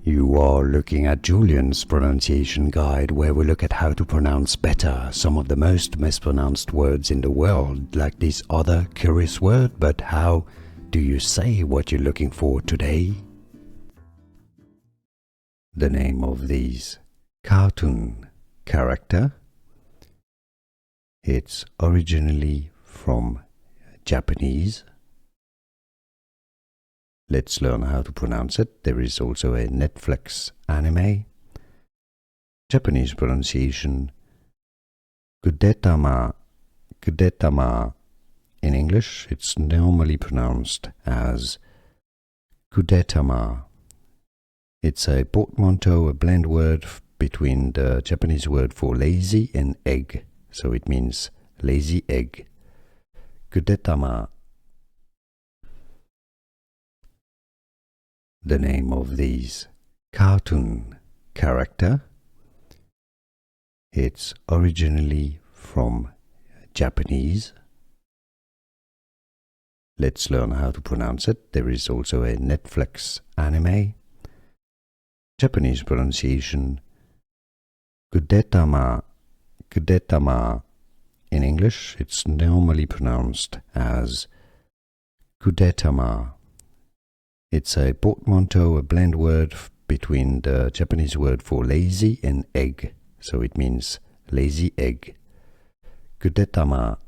You are looking at Julian's pronunciation guide, where we look at how to pronounce better some of the most mispronounced words in the world, like this other curious word. But how do you say what you're looking for today? The name of this cartoon character. It's originally from Japanese. Let's learn how to pronounce it. There is also a Netflix anime. Japanese pronunciation: Gudetama. Gudetama. In English, it's normally pronounced as Gudetama. It's a portmanteau, a blend word between the Japanese word for lazy and egg. So it means lazy egg. Gudetama. The name of this cartoon character. It's originally from Japanese. Let's learn how to pronounce it. There is also a Netflix anime. Japanese pronunciation: Gudetama. Gudetama. In English, it's normally pronounced as Gudetama. It's a portmanteau, a blend word between the Japanese word for lazy and egg. So it means lazy egg. Gudetama.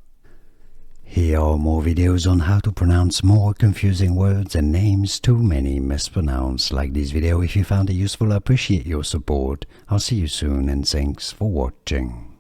Here are more videos on how to pronounce more confusing words and names too many mispronounced. Like this video if you found it useful. I appreciate your support. I'll see you soon and thanks for watching.